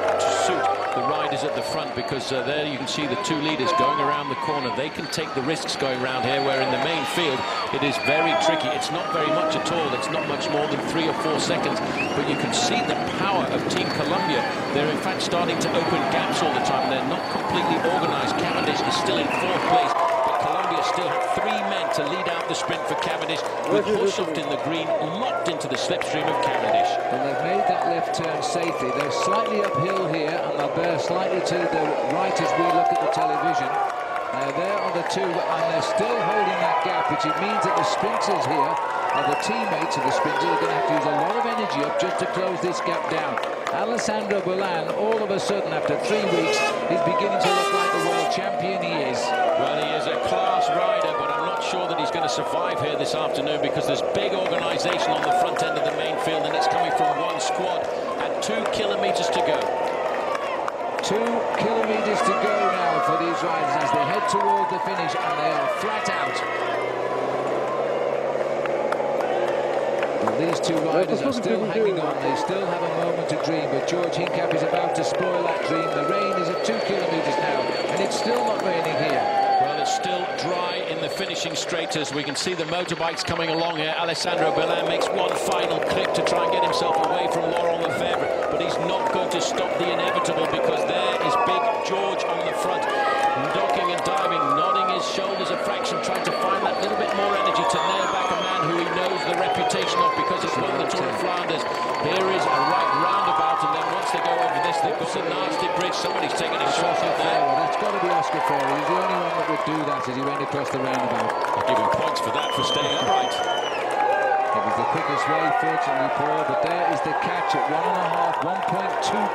suit the riders at the front, because there you can see the 2 leaders going around the corner. They can take the risks going around here, where in the main field it is very tricky. It's not very much at all. It's not much more than 3 or 4 seconds, but you can see the power of Team Columbia. They're in fact starting to open gaps all the time. They're not completely organised. Cavendish is still in 4th place, but Columbia still have 3 men to lead out the sprint for Cavendish, with Hushovd in the green, locked into the slipstream of Cavendish. Well, they've made that left turn safely. They're slightly uphill here, and they'll bear slightly to the right as we look at the television. There are the 2, and they're still holding that gap, which it means that the sprinters here, the teammates of the sprinters, are going to have to use a lot of energy up just to close this gap down. Alessandro Ballan, all of a sudden, after 3 weeks, is beginning to look like the world champion he is. Well, he is a class rider, but I'm not sure that he's going to survive here this afternoon, because there's big organisation on the front end of the main field, and it's coming from one squad at 2 kilometres to go. 2 kilometres to go now for these riders as they head towards the finish, and they are flat out. Well, these 2 riders are still hanging on. They still have a moment to dream, but George Hincapie is about to spoil that dream. The rain is at 2 kilometres now, and it's still not raining here. Well, it's still dry in the finishing straight as we can see the motorbikes coming along here. Alessandro Ballan makes one final clip to try and get himself away from Laurent Lefebvre, but he's not going to stop the inevitable, because there is big George on the front, ducking and diving, nodding his shoulders a fraction, trying to find that little bit more energy to nail back a man who he knows the record reputation of because it's won the Tour of Flanders. Here is a right roundabout, and then once they go over this, they've got a nasty bridge. Somebody's taking a shot at there. Well, that's got to be Oscar Freire. He's the only one that would do that as he went across the roundabout. I'll give him points for that, for staying upright. It was the quickest way, fortunately, Paul, but there is the catch at 1.2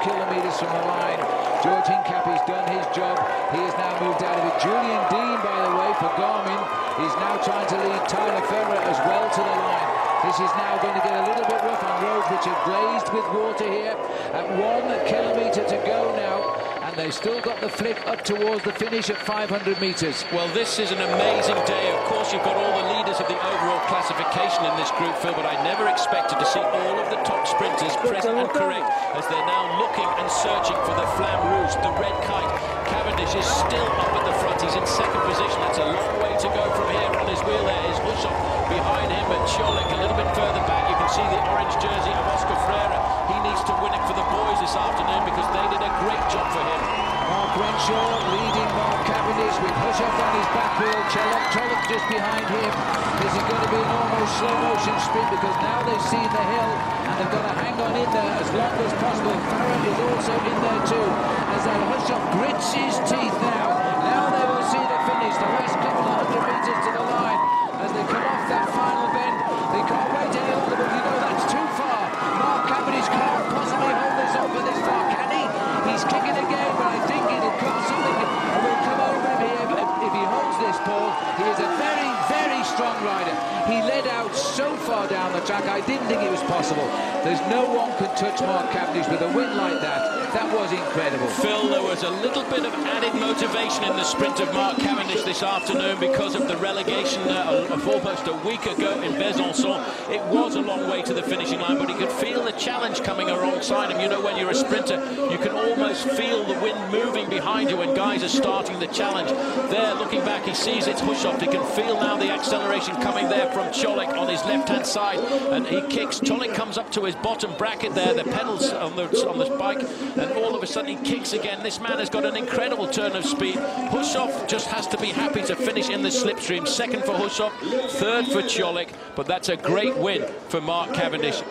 kilometres from the line. George Hincapie's done his job. He has now moved out of it. Julian Dean, by the way, for Garmin, is now trying to lead Tyler Ferrer as well to the line. This is now going to get a little bit rough on roads which are glazed with water here. At 1 kilometre to go now, and they've still got the flick up towards the finish at 500 metres. Well, this is an amazing day. Of course, you've got all the leaders of the overall classification in this group, Phil, but I never expected to see all of the top sprinters present and correct as they're now looking and searching for the Flamme Rouge, the red kite. Cavendish is still up at the front. He's in second position. That's a long way to go from here. On his wheel there is Hushoff behind him, and Cholik a little bit further back. You can see the orange jersey of Oscar Freire. He needs to win it for the boys this afternoon because they did a great job for him. Mark Renshaw leading Mark Cavendish with Hushoff on his back wheel. Cholik just behind him. This is going to be an almost slow-motion sprint because now they've seen the hill and they've got to hang on in there as long as possible. Farah is also in there too as Hushoff grits his teeth now. Now they will see the finish, the last couple of 100 metres to the line as they come off that final bend. They can't wait any longer, but you know that's too far. Mark Cavendish can't possibly hold this on for this far, can he? He's kicking again, but I think it'll come something and will come over him here. But if he holds this, Paul, he is a very, very strong rider. He led out so far down the track, I didn't think it was possible. There's no one can touch Mark Cavendish with a win like that. That was incredible. Phil, there was a little bit of added motivation in the sprint of Mark Cavendish this afternoon because of the relegation of almost a week ago in Besançon. It was a long way to the finishing line, but he could feel the challenge coming alongside him. You know, when you're a sprinter, you can almost feel the wind moving behind you when guys are starting the challenge. There, looking back, he sees it's Hushoff. He can feel now the acceleration coming there from Cholik on his left-hand side, and he kicks. Cholik comes up to his bottom bracket there, the pedals on the bike, and all of a sudden he kicks again. This man has got an incredible turn of speed. Hushoff just has to be happy to finish in the slipstream. Second for Hushoff, third for Cholik, but that's a great win for Mark Cavendish.